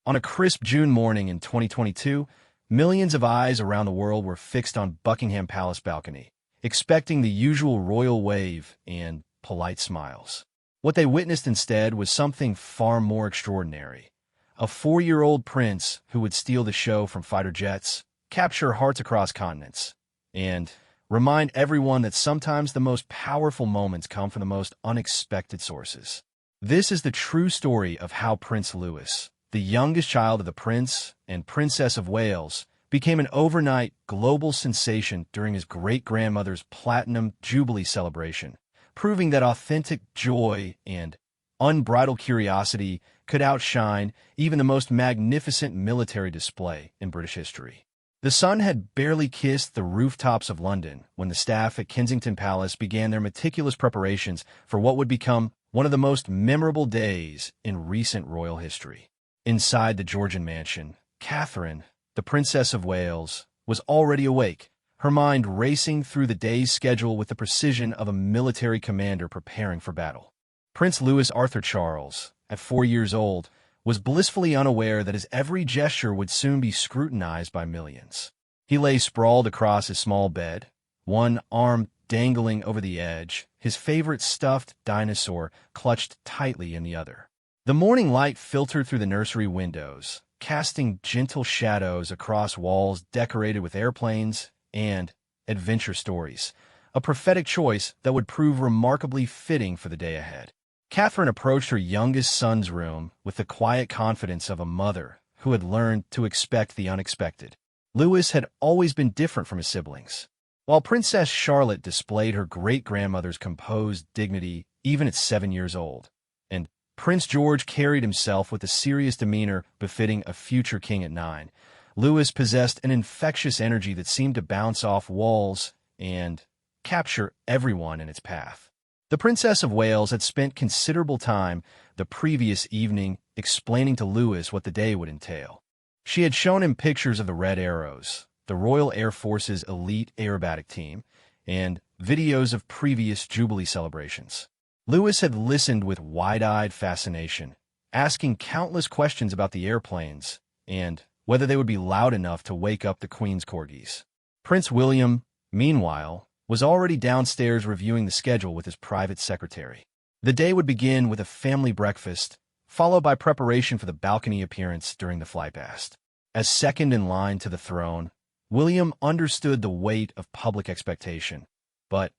On a crisp June morning in 2022, millions of eyes around the world were fixed on Buckingham Palace balcony, expecting the usual royal wave and polite smiles. What they witnessed instead was something far more extraordinary. A 4-year-old prince who would steal the show from fighter jets, capture hearts across continents, and remind everyone that sometimes the most powerful moments come from the most unexpected sources. This is the true story of how Prince Louis, the youngest child of the Prince and Princess of Wales, became an overnight global sensation during his great-grandmother's Platinum Jubilee celebration, proving that authentic joy and unbridled curiosity could outshine even the most magnificent military display in British history. The sun had barely kissed the rooftops of London when the staff at Kensington Palace began their meticulous preparations for what would become one of the most memorable days in recent royal history. Inside the Georgian mansion, Catherine, the Princess of Wales, was already awake, her mind racing through the day's schedule with the precision of a military commander preparing for battle. Prince Louis Arthur Charles, at 4 years old, was blissfully unaware that his every gesture would soon be scrutinized by millions. He lay sprawled across his small bed, one arm dangling over the edge, his favorite stuffed dinosaur clutched tightly in the other. The morning light filtered through the nursery windows, casting gentle shadows across walls decorated with airplanes and adventure stories, a prophetic choice that would prove remarkably fitting for the day ahead. Catherine approached her youngest son's room with the quiet confidence of a mother who had learned to expect the unexpected. Louis had always been different from his siblings. While Princess Charlotte displayed her great-grandmother's composed dignity even at 7 years old, and Prince George carried himself with a serious demeanor befitting a future king at 9, Louis possessed an infectious energy that seemed to bounce off walls and capture everyone in its path. The Princess of Wales had spent considerable time the previous evening explaining to Louis what the day would entail. She had shown him pictures of the Red Arrows, the Royal Air Force's elite aerobatic team, and videos of previous Jubilee celebrations. Louis had listened with wide-eyed fascination, asking countless questions about the airplanes and whether they would be loud enough to wake up the Queen's corgis. Prince William, meanwhile, was already downstairs reviewing the schedule with his private secretary. The day would begin with a family breakfast, followed by preparation for the balcony appearance during the flypast. As second in line to the throne, William understood the weight of public expectation, but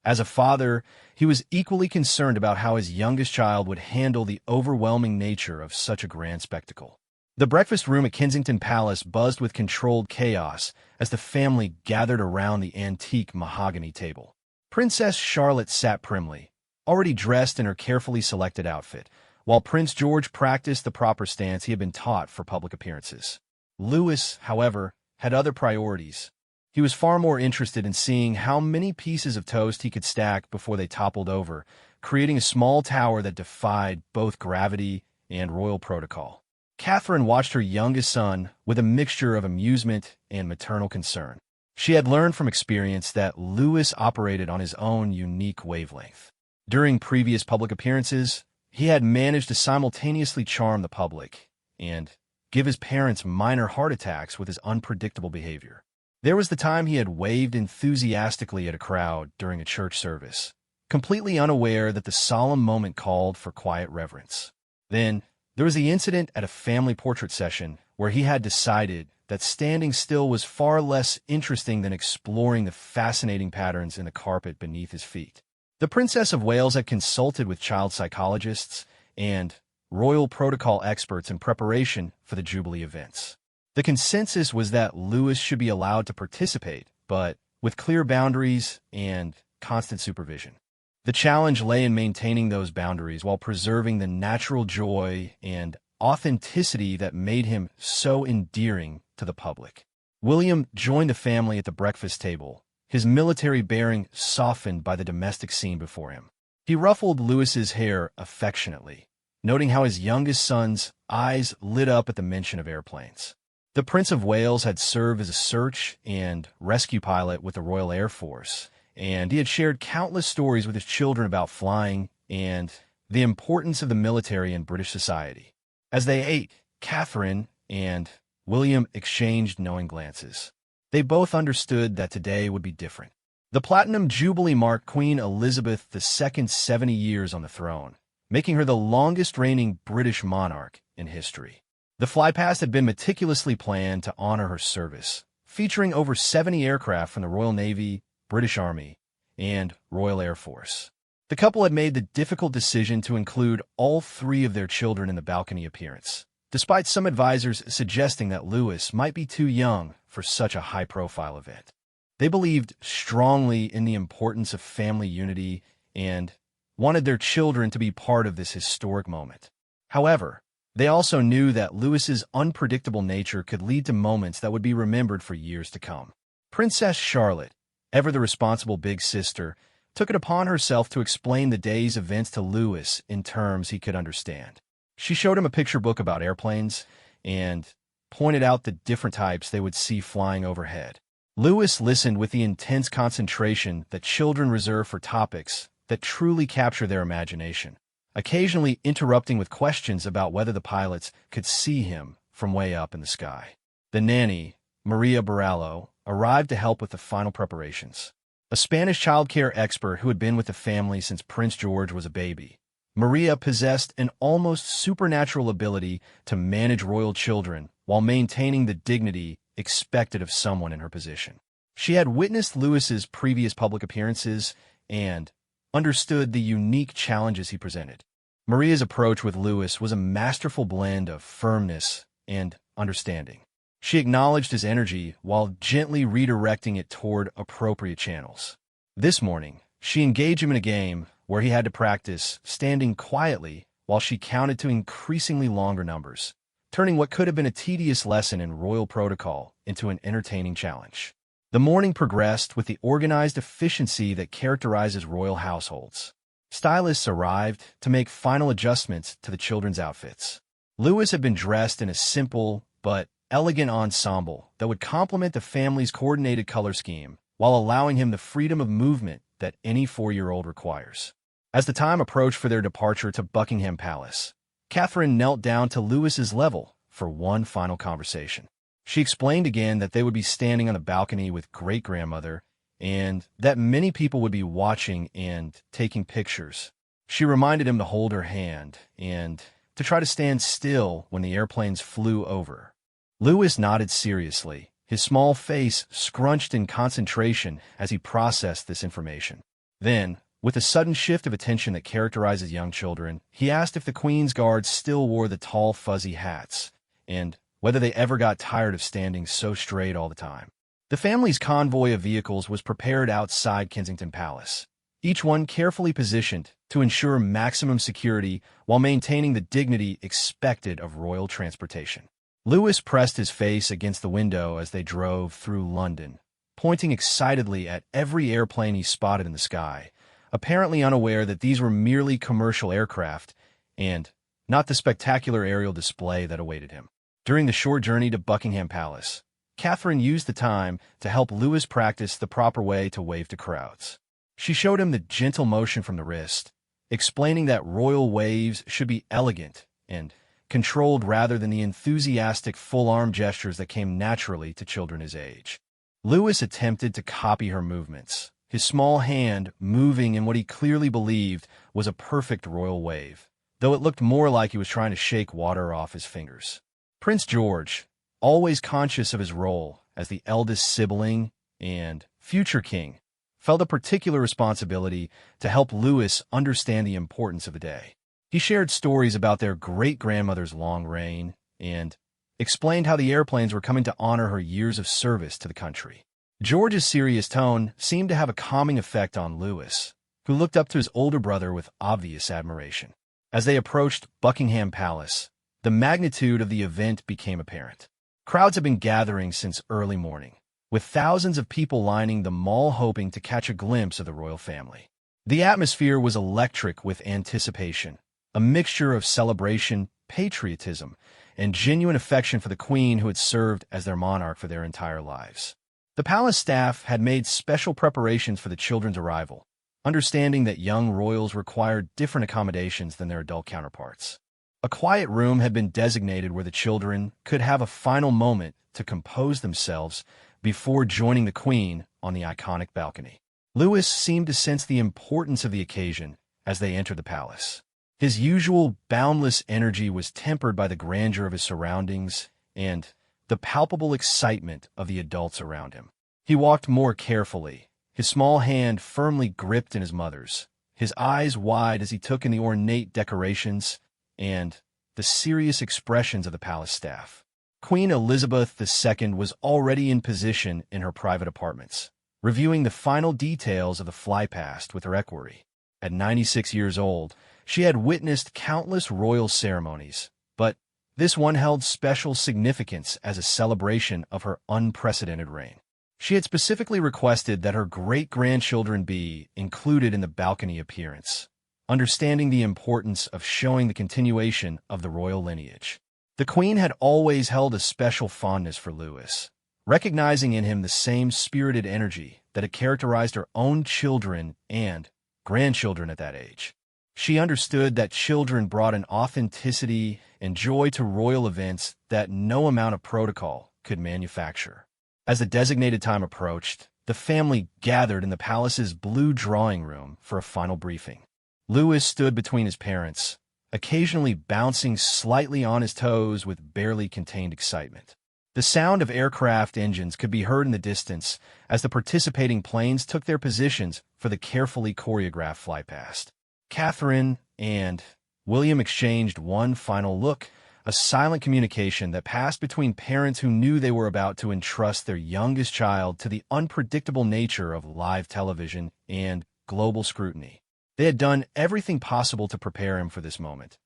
as a father, he was equally concerned about how his youngest child would handle the overwhelming nature of such a grand spectacle. The breakfast room at Kensington Palace buzzed with controlled chaos as the family gathered around the antique mahogany table. Princess Charlotte sat primly, already dressed in her carefully selected outfit, while Prince George practiced the proper stance he had been taught for public appearances. Louis, however, had other priorities. He was far more interested in seeing how many pieces of toast he could stack before they toppled over, creating a small tower that defied both gravity and royal protocol. Catherine watched her youngest son with a mixture of amusement and maternal concern. She had learned from experience that Louis operated on his own unique wavelength. During previous public appearances, he had managed to simultaneously charm the public and give his parents minor heart attacks with his unpredictable behavior. There was the time he had waved enthusiastically at a crowd during a church service, completely unaware that the solemn moment called for quiet reverence. Then, there was the incident at a family portrait session where he had decided that standing still was far less interesting than exploring the fascinating patterns in the carpet beneath his feet. The Princess of Wales had consulted with child psychologists and royal protocol experts in preparation for the Jubilee events. The consensus was that Louis should be allowed to participate, but with clear boundaries and constant supervision. The challenge lay in maintaining those boundaries while preserving the natural joy and authenticity that made him so endearing to the public. William joined the family at the breakfast table, his military bearing softened by the domestic scene before him. He ruffled Louis's hair affectionately, noting how his youngest son's eyes lit up at the mention of airplanes. The Prince of Wales had served as a search and rescue pilot with the Royal Air Force, and he had shared countless stories with his children about flying and the importance of the military in British society. As they ate, Catherine and William exchanged knowing glances. They both understood that today would be different. The Platinum Jubilee marked Queen Elizabeth II's 70 years on the throne, making her the longest reigning British monarch in history. The flypast had been meticulously planned to honor her service, featuring over 70 aircraft from the Royal Navy, British Army, and Royal Air Force. The couple had made the difficult decision to include all three of their children in the balcony appearance, despite some advisors suggesting that Louis might be too young for such a high-profile event. They believed strongly in the importance of family unity and wanted their children to be part of this historic moment. However, they also knew that Louis's unpredictable nature could lead to moments that would be remembered for years to come. Princess Charlotte, ever the responsible big sister, took it upon herself to explain the day's events to Louis in terms he could understand. She showed him a picture book about airplanes and pointed out the different types they would see flying overhead. Louis listened with the intense concentration that children reserve for topics that truly capture their imagination, occasionally interrupting with questions about whether the pilots could see him from way up in the sky. The nanny, Maria Barallo, arrived to help with the final preparations. A Spanish childcare expert who had been with the family since Prince George was a baby, Maria possessed an almost supernatural ability to manage royal children while maintaining the dignity expected of someone in her position. She had witnessed Louis's previous public appearances and understood the unique challenges he presented. Maria's approach with Louis was a masterful blend of firmness and understanding. She acknowledged his energy while gently redirecting it toward appropriate channels. This morning, she engaged him in a game where he had to practice standing quietly while she counted to increasingly longer numbers, turning what could have been a tedious lesson in royal protocol into an entertaining challenge. The morning progressed with the organized efficiency that characterizes royal households. Stylists arrived to make final adjustments to the children's outfits. Louis had been dressed in a simple but elegant ensemble that would complement the family's coordinated color scheme while allowing him the freedom of movement that any 4-year-old requires. As the time approached for their departure to Buckingham Palace, Catherine knelt down to Louis's level for one final conversation. She explained again that they would be standing on the balcony with great-grandmother and that many people would be watching and taking pictures. She reminded him to hold her hand and to try to stand still when the airplanes flew over. Louis nodded seriously, his small face scrunched in concentration as he processed this information. Then, with a sudden shift of attention that characterizes young children, he asked if the Queen's guards still wore the tall, fuzzy hats, and whether they ever got tired of standing so straight all the time. The family's convoy of vehicles was prepared outside Kensington Palace, each one carefully positioned to ensure maximum security while maintaining the dignity expected of royal transportation. Louis pressed his face against the window as they drove through London, pointing excitedly at every airplane he spotted in the sky, apparently unaware that these were merely commercial aircraft and not the spectacular aerial display that awaited him. During the short journey to Buckingham Palace, Catherine used the time to help Louis practice the proper way to wave to crowds. She showed him the gentle motion from the wrist, explaining that royal waves should be elegant and controlled rather than the enthusiastic full-arm gestures that came naturally to children his age. Louis attempted to copy her movements, his small hand moving in what he clearly believed was a perfect royal wave, though it looked more like he was trying to shake water off his fingers. Prince George, always conscious of his role as the eldest sibling and future king, felt a particular responsibility to help Louis understand the importance of the day. He shared stories about their great-grandmother's long reign and explained how the airplanes were coming to honor her years of service to the country. George's serious tone seemed to have a calming effect on Louis, who looked up to his older brother with obvious admiration. As they approached Buckingham Palace, the magnitude of the event became apparent. Crowds had been gathering since early morning, with thousands of people lining the mall hoping to catch a glimpse of the royal family. The atmosphere was electric with anticipation, a mixture of celebration, patriotism, and genuine affection for the Queen who had served as their monarch for their entire lives. The palace staff had made special preparations for the children's arrival, understanding that young royals required different accommodations than their adult counterparts. A quiet room had been designated where the children could have a final moment to compose themselves before joining the Queen on the iconic balcony. Louis seemed to sense the importance of the occasion as they entered the palace. His usual boundless energy was tempered by the grandeur of his surroundings and the palpable excitement of the adults around him. He walked more carefully, his small hand firmly gripped in his mother's, his eyes wide as he took in the ornate decorations and the serious expressions of the palace staff. Queen Elizabeth II was already in position in her private apartments, reviewing the final details of the flypast with her equerry. At 96 years old, she had witnessed countless royal ceremonies, but this one held special significance as a celebration of her unprecedented reign. She had specifically requested that her great-grandchildren be included in the balcony appearance, understanding the importance of showing the continuation of the royal lineage. The Queen had always held a special fondness for Louis, recognizing in him the same spirited energy that had characterized her own children and grandchildren at that age. She understood that children brought an authenticity and joy to royal events that no amount of protocol could manufacture. As the designated time approached, the family gathered in the palace's blue drawing room for a final briefing. Louis stood between his parents, occasionally bouncing slightly on his toes with barely contained excitement. The sound of aircraft engines could be heard in the distance as the participating planes took their positions for the carefully choreographed flypast. Catherine and William exchanged one final look, a silent communication that passed between parents who knew they were about to entrust their youngest child to the unpredictable nature of live television and global scrutiny. They had done everything possible to prepare him for this moment,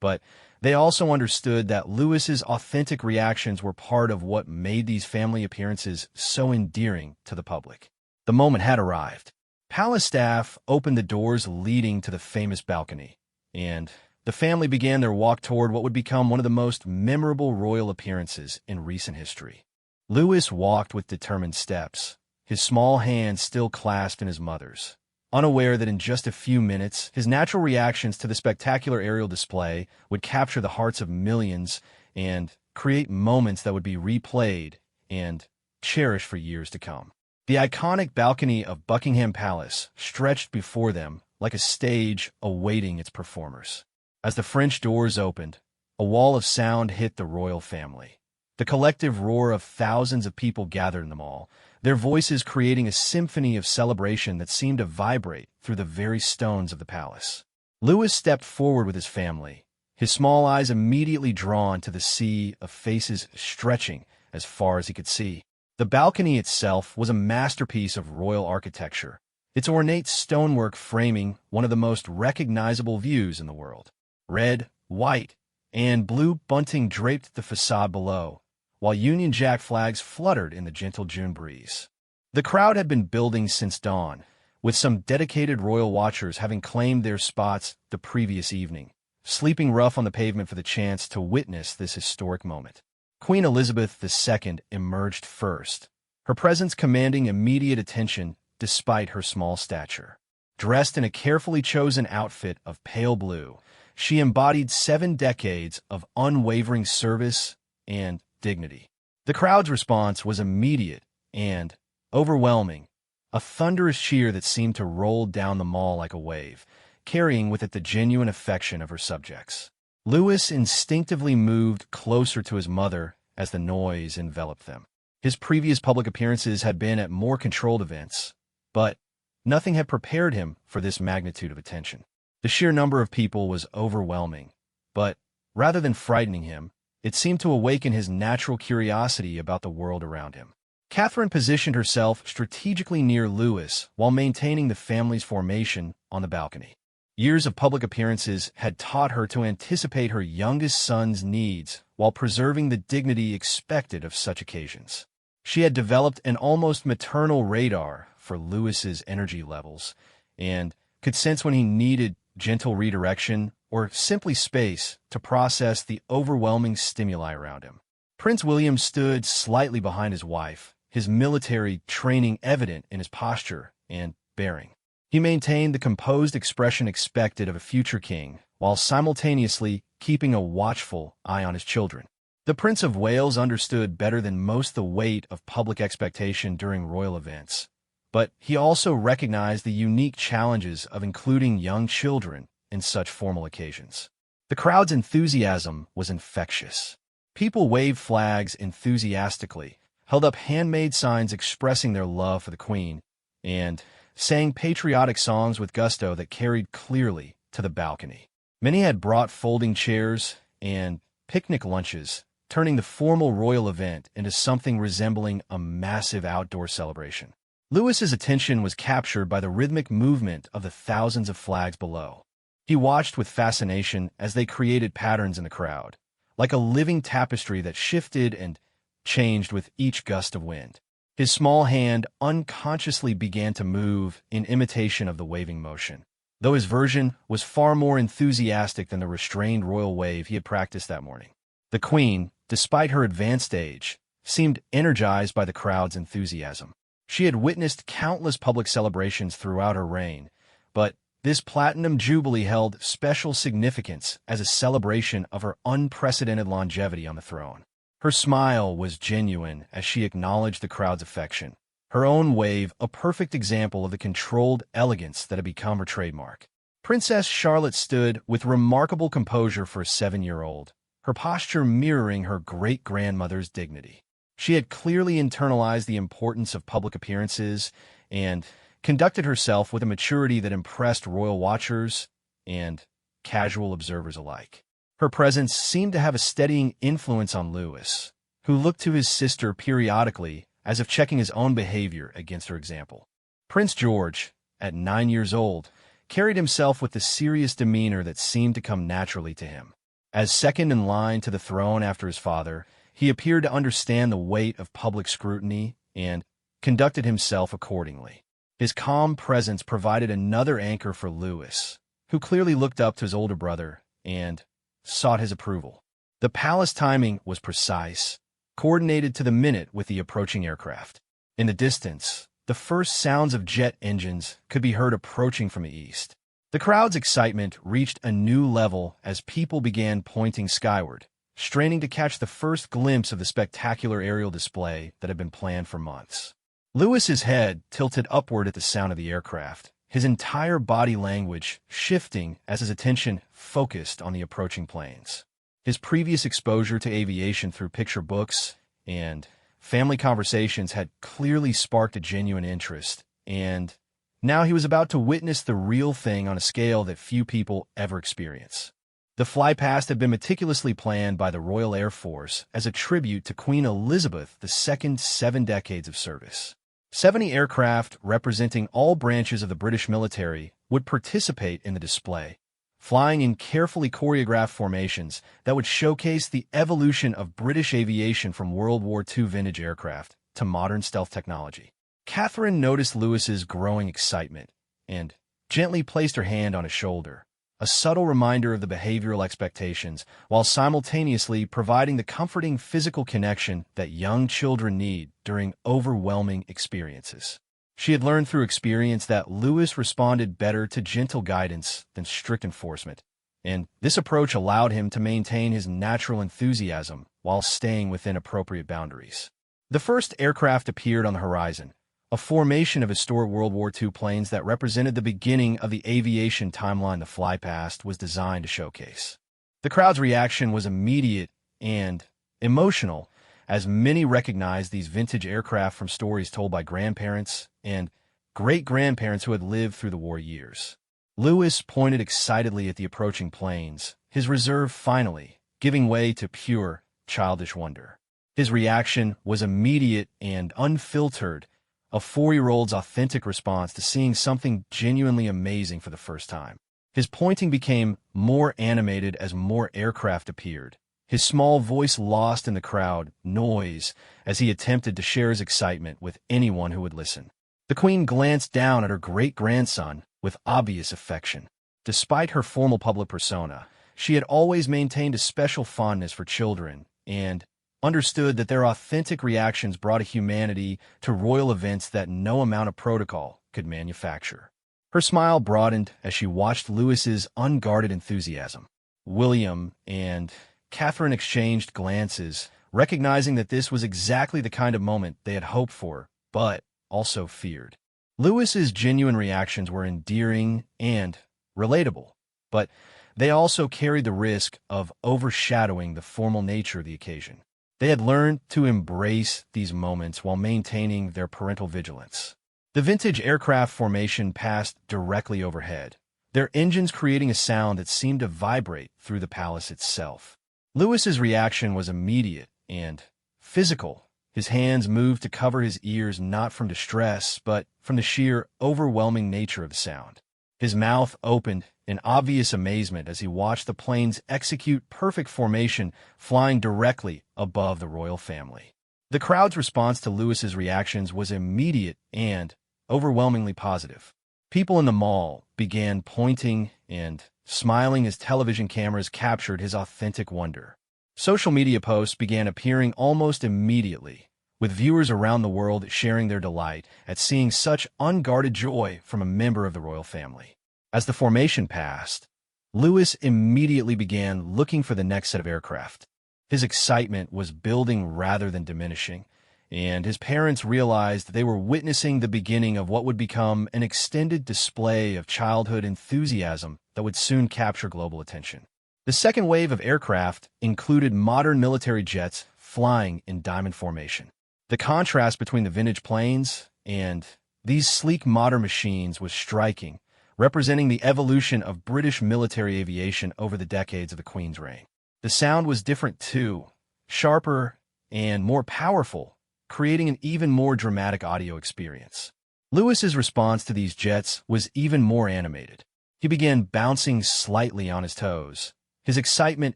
but they also understood that Louis's authentic reactions were part of what made these family appearances so endearing to the public. The moment had arrived. Palace staff opened the doors leading to the famous balcony, and the family began their walk toward what would become one of the most memorable royal appearances in recent history. Louis walked with determined steps, his small hand still clasped in his mother's, unaware that in just a few minutes, his natural reactions to the spectacular aerial display would capture the hearts of millions and create moments that would be replayed and cherished for years to come. The iconic balcony of Buckingham Palace stretched before them like a stage awaiting its performers. As the French doors opened, a wall of sound hit the royal family. The collective roar of thousands of people gathered in the mall, their voices creating a symphony of celebration that seemed to vibrate through the very stones of the palace. Louis stepped forward with his family, his small eyes immediately drawn to the sea of faces stretching as far as he could see. The balcony itself was a masterpiece of royal architecture, its ornate stonework framing one of the most recognizable views in the world. Red, white, and blue bunting draped the facade below, while Union Jack flags fluttered in the gentle June breeze. The crowd had been building since dawn, with some dedicated royal watchers having claimed their spots the previous evening, sleeping rough on the pavement for the chance to witness this historic moment. Queen Elizabeth II emerged first, her presence commanding immediate attention despite her small stature. Dressed in a carefully chosen outfit of pale blue, she embodied 7 decades of unwavering service and dignity. The crowd's response was immediate and overwhelming, a thunderous cheer that seemed to roll down the mall like a wave, carrying with it the genuine affection of her subjects. Louis instinctively moved closer to his mother as the noise enveloped them. His previous public appearances had been at more controlled events, but nothing had prepared him for this magnitude of attention. The sheer number of people was overwhelming, but rather than frightening him, it seemed to awaken his natural curiosity about the world around him. Catherine positioned herself strategically near Louis while maintaining the family's formation on the balcony. Years of public appearances had taught her to anticipate her youngest son's needs while preserving the dignity expected of such occasions. She had developed an almost maternal radar for Louis's energy levels and could sense when he needed gentle redirection or simply space to process the overwhelming stimuli around him. Prince William stood slightly behind his wife, his military training evident in his posture and bearing. He maintained the composed expression expected of a future king, while simultaneously keeping a watchful eye on his children. The Prince of Wales understood better than most the weight of public expectation during royal events, but he also recognized the unique challenges of including young children in such formal occasions. The crowd's enthusiasm was infectious. People waved flags enthusiastically, held up handmade signs expressing their love for the Queen, and sang patriotic songs with gusto that carried clearly to the balcony. Many had brought folding chairs and picnic lunches, turning the formal royal event into something resembling a massive outdoor celebration. Louis's attention was captured by the rhythmic movement of the thousands of flags below. He watched with fascination as they created patterns in the crowd, like a living tapestry that shifted and changed with each gust of wind. His small hand unconsciously began to move in imitation of the waving motion, though his version was far more enthusiastic than the restrained royal wave he had practiced that morning. The Queen, despite her advanced age, seemed energized by the crowd's enthusiasm. She had witnessed countless public celebrations throughout her reign, but this Platinum Jubilee held special significance as a celebration of her unprecedented longevity on the throne. Her smile was genuine as she acknowledged the crowd's affection, her own wave a perfect example of the controlled elegance that had become her trademark. Princess Charlotte stood with remarkable composure for a 7-year-old, her posture mirroring her great-grandmother's dignity. She had clearly internalized the importance of public appearances and conducted herself with a maturity that impressed royal watchers and casual observers alike. Her presence seemed to have a steadying influence on Louis, who looked to his sister periodically as if checking his own behavior against her example. Prince George, at 9 years old, carried himself with the serious demeanor that seemed to come naturally to him. As second in line to the throne after his father, he appeared to understand the weight of public scrutiny and conducted himself accordingly. His calm presence provided another anchor for Louis, who clearly looked up to his older brother and sought his approval. The palace timing was precise, coordinated to the minute with the approaching aircraft. In the distance, the first sounds of jet engines could be heard approaching from the east. The crowd's excitement reached a new level as people began pointing skyward, straining to catch the first glimpse of the spectacular aerial display that had been planned for months. Louis's head tilted upward at the sound of the aircraft, his entire body language shifting as his attention focused on the approaching planes. His previous exposure to aviation through picture books and family conversations had clearly sparked a genuine interest, and now he was about to witness the real thing on a scale that few people ever experience. The flypast had been meticulously planned by the Royal Air Force as a tribute to Queen Elizabeth II's 7 decades of service. 70 aircraft representing all branches of the British military would participate in the display, flying in carefully choreographed formations that would showcase the evolution of British aviation from World War II vintage aircraft to modern stealth technology. Catherine noticed Louis's growing excitement and gently placed her hand on his shoulder, a subtle reminder of the behavioral expectations, while simultaneously providing the comforting physical connection that young children need during overwhelming experiences. She had learned through experience that Louis responded better to gentle guidance than strict enforcement, and this approach allowed him to maintain his natural enthusiasm while staying within appropriate boundaries. The first aircraft appeared on the horizon, a formation of historic World War II planes that represented the beginning of the aviation timeline the flypast was designed to showcase. The crowd's reaction was immediate and emotional, as many recognized these vintage aircraft from stories told by grandparents and great-grandparents who had lived through the war years. Louis pointed excitedly at the approaching planes, his reserve finally giving way to pure, childish wonder. His reaction was immediate and unfiltered, a 4-year-old's authentic response to seeing something genuinely amazing for the first time. His pointing became more animated as more aircraft appeared, his small voice lost in the crowd noise as he attempted to share his excitement with anyone who would listen. The Queen glanced down at her great-grandson with obvious affection. Despite her formal public persona, she had always maintained a special fondness for children and understood that their authentic reactions brought a humanity to royal events that no amount of protocol could manufacture. Her smile broadened as she watched Louis's unguarded enthusiasm. William and Catherine exchanged glances, recognizing that this was exactly the kind of moment they had hoped for, but also feared. Lewis's genuine reactions were endearing and relatable, but they also carried the risk of overshadowing the formal nature of the occasion. They had learned to embrace these moments while maintaining their parental vigilance. The vintage aircraft formation passed directly overhead, their engines creating a sound that seemed to vibrate through the palace itself. Lewis's reaction was immediate and physical. His hands moved to cover his ears not from distress, but from the sheer, overwhelming nature of the sound. His mouth opened in obvious amazement as he watched the planes execute perfect formation, flying directly above the royal family. The crowd's response to Lewis's reactions was immediate and overwhelmingly positive. People in the mall began pointing and smiling as television cameras captured his authentic wonder. Social media posts began appearing almost immediately, with viewers around the world sharing their delight at seeing such unguarded joy from a member of the royal family. As the formation passed, Lewis immediately began looking for the next set of aircraft. His excitement was building rather than diminishing, and his parents realized they were witnessing the beginning of what would become an extended display of childhood enthusiasm that would soon capture global attention. The second wave of aircraft included modern military jets flying in diamond formation. The contrast between the vintage planes and these sleek modern machines was striking, representing the evolution of British military aviation over the decades of the Queen's reign. The sound was different too, sharper and more powerful, creating an even more dramatic audio experience. Lewis's response to these jets was even more animated. He began bouncing slightly on his toes, his excitement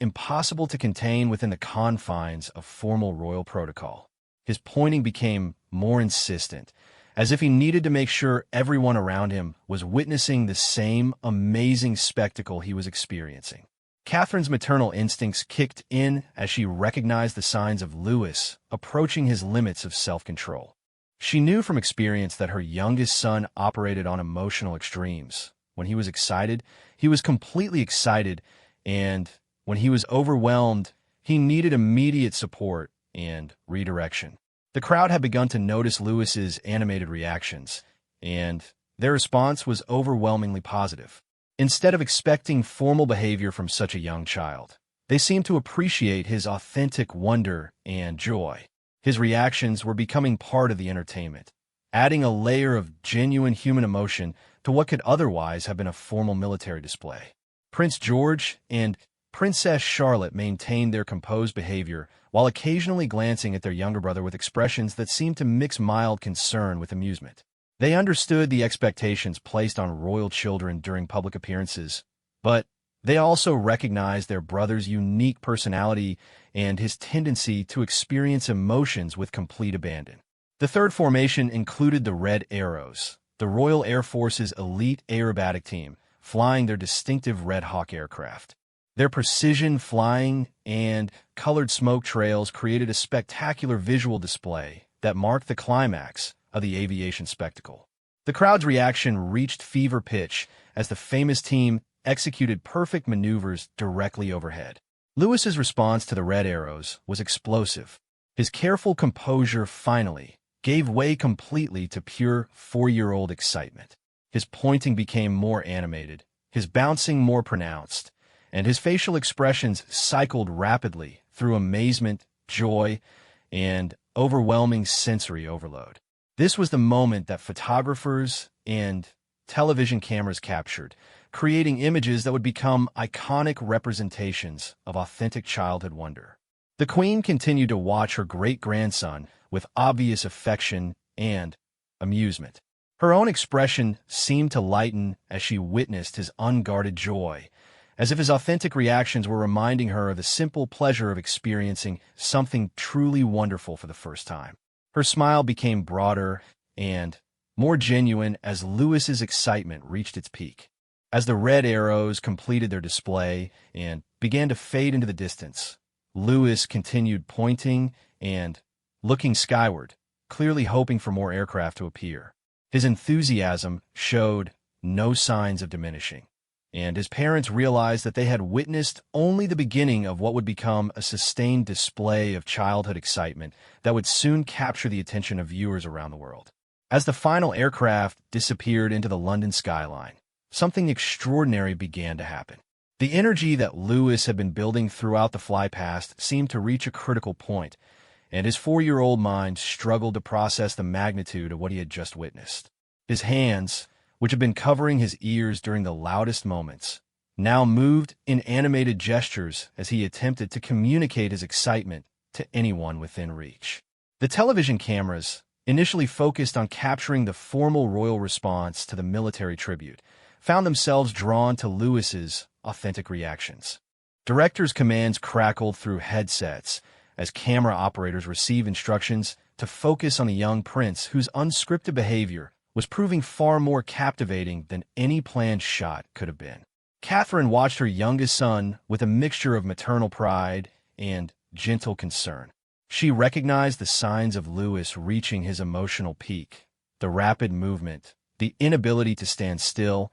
impossible to contain within the confines of formal royal protocol. His pointing became more insistent, as if he needed to make sure everyone around him was witnessing the same amazing spectacle he was experiencing. Catherine's maternal instincts kicked in as she recognized the signs of Lewis approaching his limits of self-control. She knew from experience that her youngest son operated on emotional extremes. When he was excited, he was completely excited, and when he was overwhelmed, he needed immediate support and redirection. The crowd had begun to notice Lewis's animated reactions, and their response was overwhelmingly positive. Instead of expecting formal behavior from such a young child, they seemed to appreciate his authentic wonder and joy. His reactions were becoming part of the entertainment, adding a layer of genuine human emotion to what could otherwise have been a formal military display. Prince George and Princess Charlotte maintained their composed behavior while occasionally glancing at their younger brother with expressions that seemed to mix mild concern with amusement. They understood the expectations placed on royal children during public appearances, but they also recognized their brother's unique personality and his tendency to experience emotions with complete abandon. The third formation included the Red Arrows, the Royal Air Force's elite aerobatic team, flying their distinctive Red Hawk aircraft. Their precision flying and colored smoke trails created a spectacular visual display that marked the climax of the aviation spectacle. The crowd's reaction reached fever pitch as the famous team executed perfect maneuvers directly overhead. Lewis's response to the Red Arrows was explosive. His careful composure finally gave way completely to pure four-year-old excitement. His pointing became more animated, his bouncing more pronounced, and his facial expressions cycled rapidly through amazement, joy, and overwhelming sensory overload. This was the moment that photographers and television cameras captured, creating images that would become iconic representations of authentic childhood wonder. The Queen continued to watch her great-grandson with obvious affection and amusement. Her own expression seemed to lighten as she witnessed his unguarded joy, as if his authentic reactions were reminding her of the simple pleasure of experiencing something truly wonderful for the first time. Her smile became broader and more genuine as Lewis's excitement reached its peak. As the Red Arrows completed their display and began to fade into the distance, Lewis continued pointing and looking skyward, clearly hoping for more aircraft to appear. His enthusiasm showed no signs of diminishing. and his parents realized that they had witnessed only the beginning of what would become a sustained display of childhood excitement that would soon capture the attention of viewers around the world. As the final aircraft disappeared into the London skyline, something extraordinary began to happen. The energy that Lewis had been building throughout the flypast seemed to reach a critical point, and his 4-year-old mind struggled to process the magnitude of what he had just witnessed. His hands, which had been covering his ears during the loudest moments, now moved in animated gestures as he attempted to communicate his excitement to anyone within reach. The television cameras, initially focused on capturing the formal royal response to the military tribute, found themselves drawn to Lewis's authentic reactions. Directors' commands crackled through headsets as camera operators received instructions to focus on the young prince whose unscripted behavior was proving far more captivating than any planned shot could have been. Catherine watched her youngest son with a mixture of maternal pride and gentle concern. She recognized the signs of Lewis reaching his emotional peak: the rapid movement, the inability to stand still,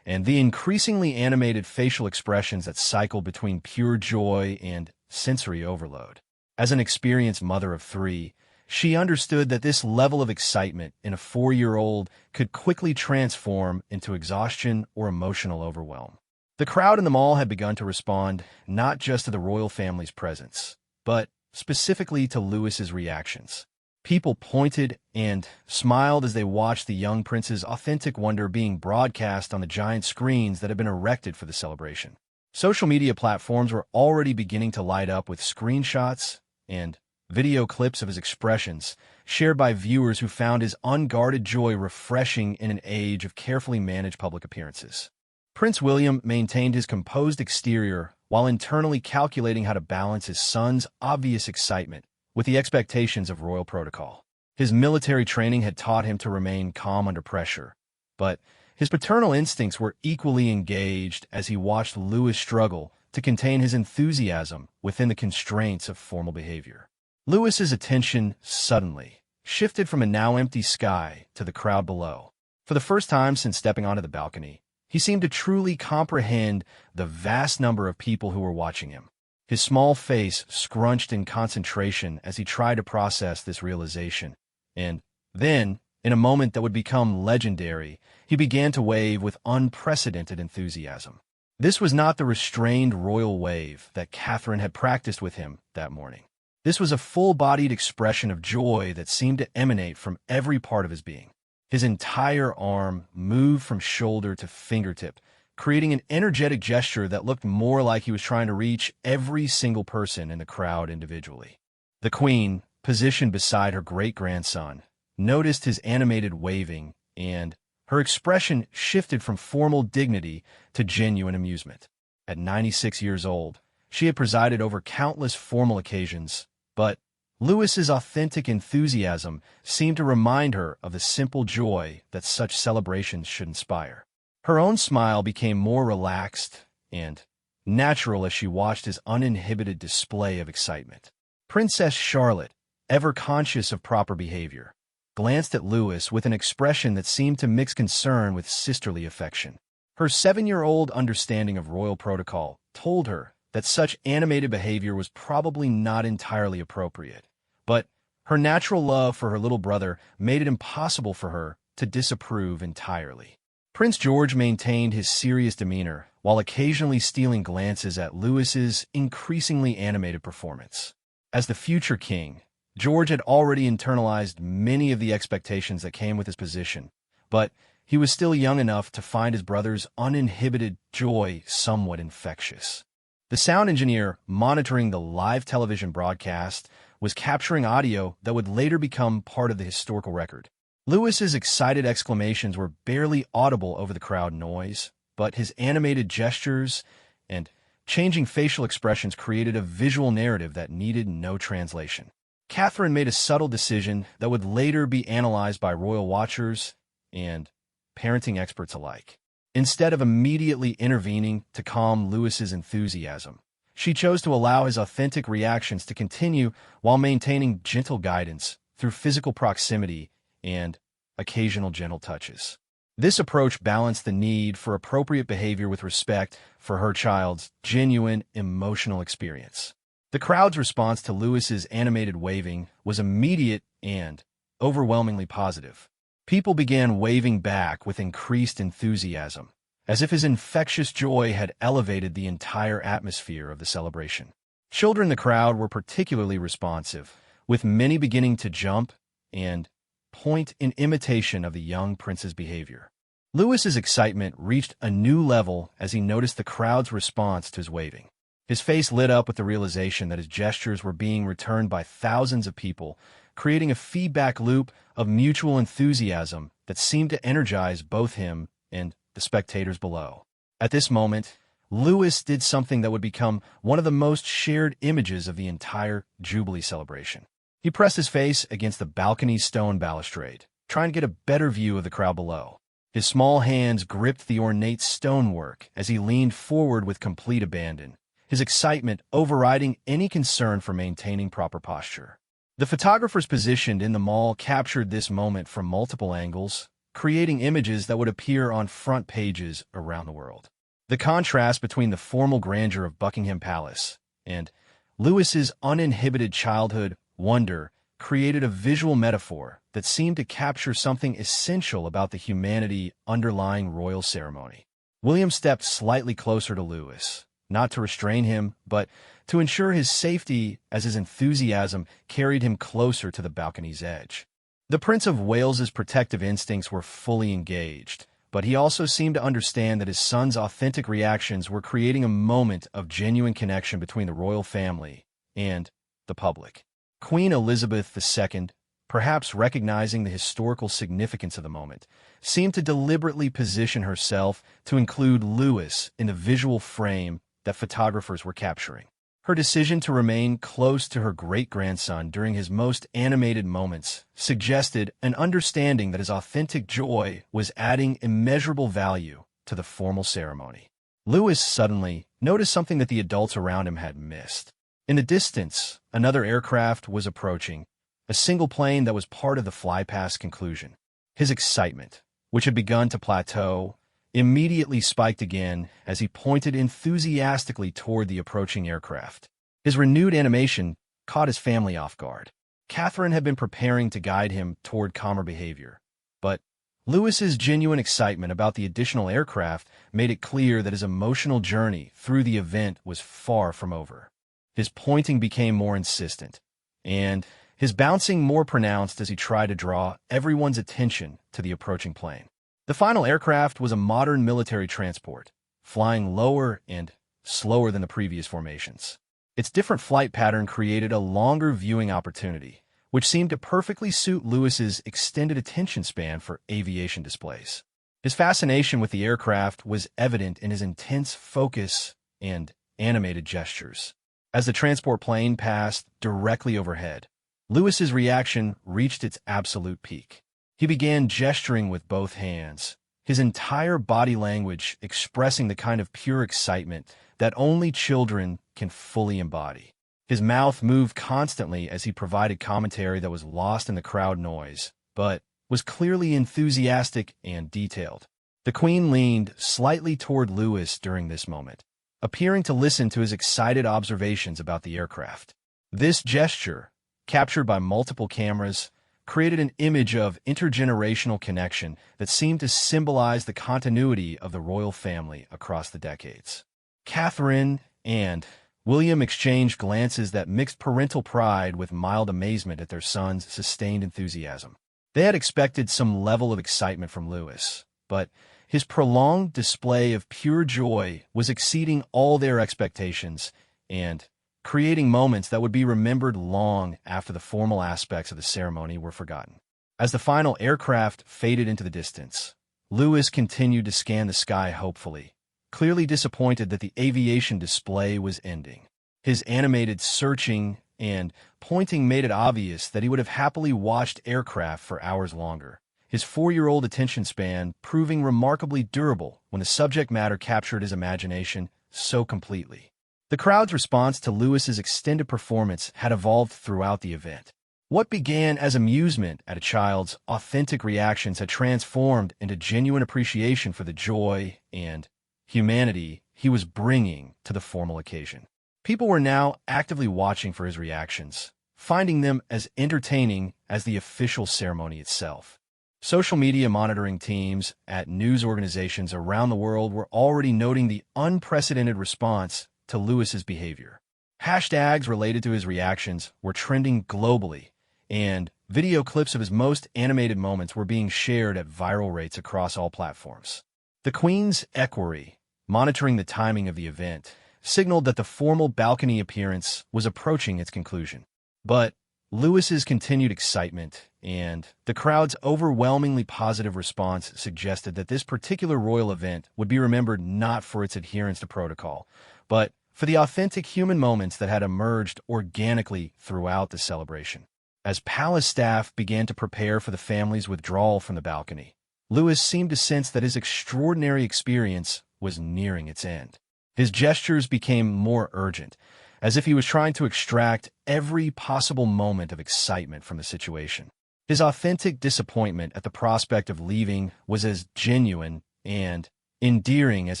and the increasingly animated facial expressions that cycled between pure joy and sensory overload. As an experienced mother of 3, she understood that this level of excitement in a 4-year-old could quickly transform into exhaustion or emotional overwhelm. The crowd in the mall had begun to respond not just to the royal family's presence, but specifically to Lewis's reactions. People pointed and smiled as they watched the young prince's authentic wonder being broadcast on the giant screens that had been erected for the celebration. Social media platforms were already beginning to light up with screenshots and video clips of his expressions, shared by viewers who found his unguarded joy refreshing in an age of carefully managed public appearances. Prince William maintained his composed exterior while internally calculating how to balance his son's obvious excitement with the expectations of royal protocol. His military training had taught him to remain calm under pressure, but his paternal instincts were equally engaged as he watched Lewis struggle to contain his enthusiasm within the constraints of formal behavior. Lewis's attention suddenly shifted from a now empty sky to the crowd below. For the first time since stepping onto the balcony, he seemed to truly comprehend the vast number of people who were watching him. His small face scrunched in concentration as he tried to process this realization. And then, in a moment that would become legendary, he began to wave with unprecedented enthusiasm. This was not the restrained royal wave that Catherine had practiced with him that morning. This was a full-bodied expression of joy that seemed to emanate from every part of his being. His entire arm moved from shoulder to fingertip, creating an energetic gesture that looked more like he was trying to reach every single person in the crowd individually. The Queen, positioned beside her great-grandson, noticed his animated waving, and her expression shifted from formal dignity to genuine amusement. At 96 years old, she had presided over countless formal occasions, but Lewis's authentic enthusiasm seemed to remind her of the simple joy that such celebrations should inspire. Her own smile became more relaxed and natural as she watched his uninhibited display of excitement. Princess Charlotte, ever conscious of proper behavior, glanced at Lewis with an expression that seemed to mix concern with sisterly affection. Her 7-year-old understanding of royal protocol told her that such animated behavior was probably not entirely appropriate, but her natural love for her little brother made it impossible for her to disapprove entirely. Prince George maintained his serious demeanor while occasionally stealing glances at Lewis's increasingly animated performance. As the future king, George had already internalized many of the expectations that came with his position, but he was still young enough to find his brother's uninhibited joy somewhat infectious. The sound engineer monitoring the live television broadcast was capturing audio that would later become part of the historical record. Lewis's excited exclamations were barely audible over the crowd noise, but his animated gestures and changing facial expressions created a visual narrative that needed no translation. Catherine made a subtle decision that would later be analyzed by royal watchers and parenting experts alike. Instead of immediately intervening to calm Lewis's enthusiasm, she chose to allow his authentic reactions to continue while maintaining gentle guidance through physical proximity and occasional gentle touches. This approach balanced the need for appropriate behavior with respect for her child's genuine emotional experience. The crowd's response to Lewis's animated waving was immediate and overwhelmingly positive. People began waving back with increased enthusiasm, as if his infectious joy had elevated the entire atmosphere of the celebration. Children in the crowd were particularly responsive, with many beginning to jump and point in imitation of the young prince's behavior. Lewis's excitement reached a new level as he noticed the crowd's response to his waving. His face lit up with the realization that his gestures were being returned by thousands of people, creating a feedback loop of mutual enthusiasm that seemed to energize both him and the spectators below. At this moment, Lewis did something that would become one of the most shared images of the entire Jubilee celebration. He pressed his face against the balcony's stone balustrade, trying to get a better view of the crowd below. His small hands gripped the ornate stonework as he leaned forward with complete abandon, his excitement overriding any concern for maintaining proper posture. The photographers positioned in the mall captured this moment from multiple angles, creating images that would appear on front pages around the world. The contrast between the formal grandeur of Buckingham Palace and Lewis's uninhibited childhood wonder created a visual metaphor that seemed to capture something essential about the humanity underlying royal ceremony. William stepped slightly closer to Lewis, not to restrain him, but to ensure his safety as his enthusiasm carried him closer to the balcony's edge. The Prince of Wales's protective instincts were fully engaged, but he also seemed to understand that his son's authentic reactions were creating a moment of genuine connection between the royal family and the public. Queen Elizabeth II, perhaps recognizing the historical significance of the moment, seemed to deliberately position herself to include Lewis in the visual frame that photographers were capturing. Her decision to remain close to her great-grandson during his most animated moments suggested an understanding that his authentic joy was adding immeasurable value to the formal ceremony. Lewis suddenly noticed something that the adults around him had missed. In the distance, another aircraft was approaching, a single plane that was part of the flypast conclusion. His excitement, which had begun to plateau, immediately spiked again as he pointed enthusiastically toward the approaching aircraft. His renewed animation caught his family off guard. Catherine had been preparing to guide him toward calmer behavior, but Lewis's genuine excitement about the additional aircraft made it clear that his emotional journey through the event was far from over. His pointing became more insistent, and his bouncing more pronounced as he tried to draw everyone's attention to the approaching plane. The final aircraft was a modern military transport, flying lower and slower than the previous formations. Its different flight pattern created a longer viewing opportunity, which seemed to perfectly suit Lewis's extended attention span for aviation displays. His fascination with the aircraft was evident in his intense focus and animated gestures. As the transport plane passed directly overhead, Lewis's reaction reached its absolute peak. He began gesturing with both hands, his entire body language expressing the kind of pure excitement that only children can fully embody. His mouth moved constantly as he provided commentary that was lost in the crowd noise, but was clearly enthusiastic and detailed. The Queen leaned slightly toward Lewis during this moment, appearing to listen to his excited observations about the aircraft. This gesture, captured by multiple cameras, created an image of intergenerational connection that seemed to symbolize the continuity of the royal family across the decades. Catherine and William exchanged glances that mixed parental pride with mild amazement at their son's sustained enthusiasm. They had expected some level of excitement from Lewis, but his prolonged display of pure joy was exceeding all their expectations and creating moments that would be remembered long after the formal aspects of the ceremony were forgotten. As the final aircraft faded into the distance, Lewis continued to scan the sky hopefully, clearly disappointed that the aviation display was ending. His animated searching and pointing made it obvious that he would have happily watched aircraft for hours longer, his 4-year-old attention span proving remarkably durable when the subject matter captured his imagination so completely. The crowd's response to Lewis's extended performance had evolved throughout the event. What began as amusement at a child's authentic reactions had transformed into genuine appreciation for the joy and humanity he was bringing to the formal occasion. People were now actively watching for his reactions, finding them as entertaining as the official ceremony itself. Social media monitoring teams at news organizations around the world were already noting the unprecedented response to Lewis's behavior. Hashtags related to his reactions were trending globally, and video clips of his most animated moments were being shared at viral rates across all platforms. The Queen's equerry, monitoring the timing of the event, signaled that the formal balcony appearance was approaching its conclusion. But Lewis's continued excitement and the crowd's overwhelmingly positive response suggested that this particular royal event would be remembered not for its adherence to protocol, but for the authentic human moments that had emerged organically throughout the celebration. As palace staff began to prepare for the family's withdrawal from the balcony, Lewis seemed to sense that his extraordinary experience was nearing its end. His gestures became more urgent, as if he was trying to extract every possible moment of excitement from the situation. His authentic disappointment at the prospect of leaving was as genuine and endearing as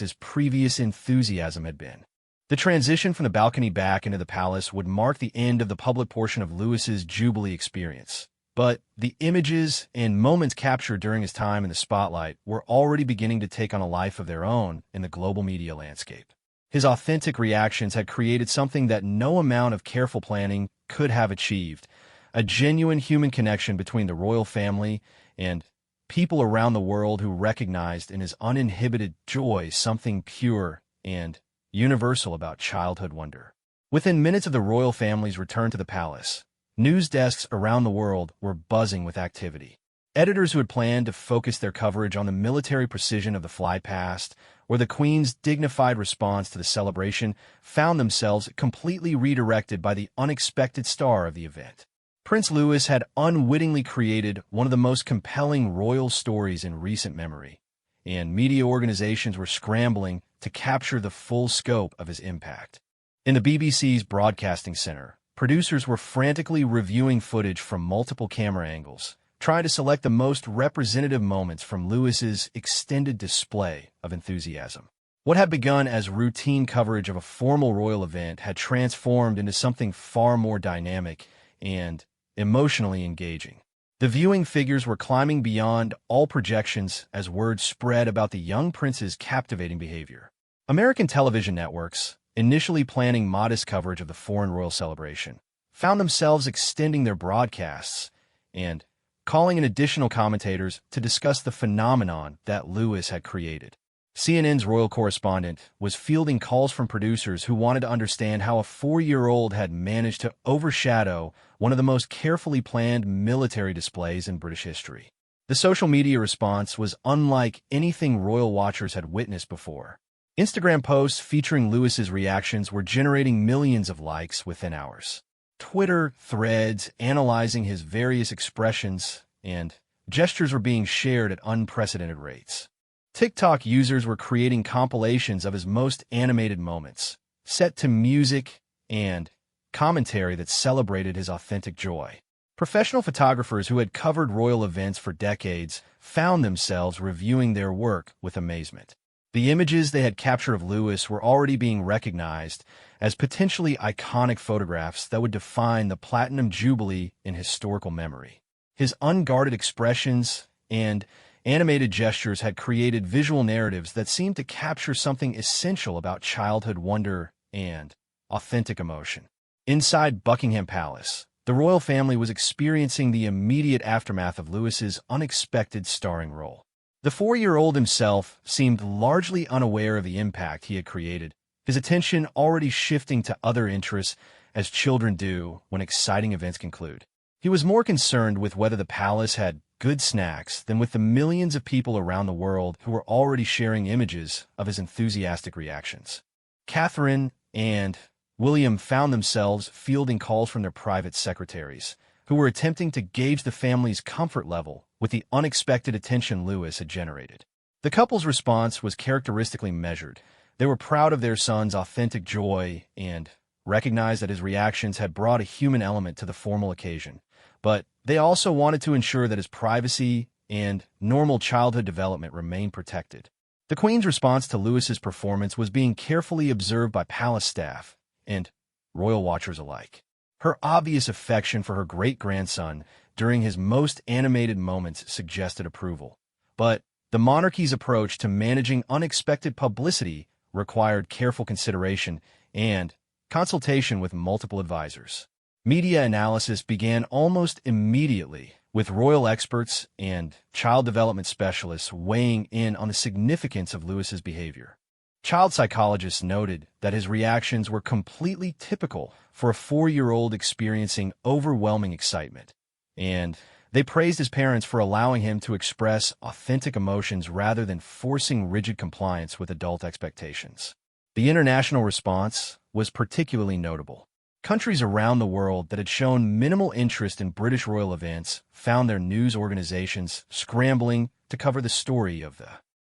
his previous enthusiasm had been. The transition from the balcony back into the palace would mark the end of the public portion of Lewis's Jubilee experience. But the images and moments captured during his time in the spotlight were already beginning to take on a life of their own in the global media landscape. His authentic reactions had created something that no amount of careful planning could have achieved, a genuine human connection between the royal family and people around the world who recognized in his uninhibited joy something pure and universal about childhood wonder. Within minutes of the royal family's return to the palace, news desks around the world were buzzing with activity. Editors who had planned to focus their coverage on the military precision of the fly past or the Queen's dignified response to the celebration found themselves completely redirected by the unexpected star of the event. Prince Louis had unwittingly created one of the most compelling royal stories in recent memory, and media organizations were scrambling to capture the full scope of his impact. In the BBC's Broadcasting Centre, producers were frantically reviewing footage from multiple camera angles, trying to select the most representative moments from Lewis's extended display of enthusiasm. What had begun as routine coverage of a formal royal event had transformed into something far more dynamic and emotionally engaging. The viewing figures were climbing beyond all projections as word spread about the young prince's captivating behavior. American television networks, initially planning modest coverage of the foreign royal celebration, found themselves extending their broadcasts and calling in additional commentators to discuss the phenomenon that Louis had created. CNN's royal correspondent was fielding calls from producers who wanted to understand how a 4-year-old had managed to overshadow one of the most carefully planned military displays in British history. The social media response was unlike anything royal watchers had witnessed before. Instagram posts featuring Lewis's reactions were generating millions of likes within hours. Twitter threads analyzing his various expressions and gestures were being shared at unprecedented rates. TikTok users were creating compilations of his most animated moments, set to music and commentary that celebrated his authentic joy. Professional photographers who had covered royal events for decades found themselves reviewing their work with amazement. The images they had captured of Louis were already being recognized as potentially iconic photographs that would define the Platinum Jubilee in historical memory. His unguarded expressions and animated gestures had created visual narratives that seemed to capture something essential about childhood wonder and authentic emotion. Inside Buckingham Palace, the royal family was experiencing the immediate aftermath of Louis's unexpected starring role. The 4-year-old himself seemed largely unaware of the impact he had created, his attention already shifting to other interests as children do when exciting events conclude. He was more concerned with whether the palace had good snacks than with the millions of people around the world who were already sharing images of his enthusiastic reactions. Catherine and William found themselves fielding calls from their private secretaries, who were attempting to gauge the family's comfort level with the unexpected attention Louis had generated. The couple's response was characteristically measured. They were proud of their son's authentic joy and recognized that his reactions had brought a human element to the formal occasion. but they also wanted to ensure that his privacy and normal childhood development remained protected. The Queen's response to Louis's performance was being carefully observed by palace staff and royal watchers alike. Her obvious affection for her great-grandson during his most animated moments suggested approval. But the monarchy's approach to managing unexpected publicity required careful consideration and consultation with multiple advisors. Media analysis began almost immediately, with royal experts and child development specialists weighing in on the significance of Louis's behavior. Child psychologists noted that his reactions were completely typical for a 4-year-old experiencing overwhelming excitement, and they praised his parents for allowing him to express authentic emotions rather than forcing rigid compliance with adult expectations. The international response was particularly notable. Countries around the world that had shown minimal interest in British royal events found their news organizations scrambling to cover the story of the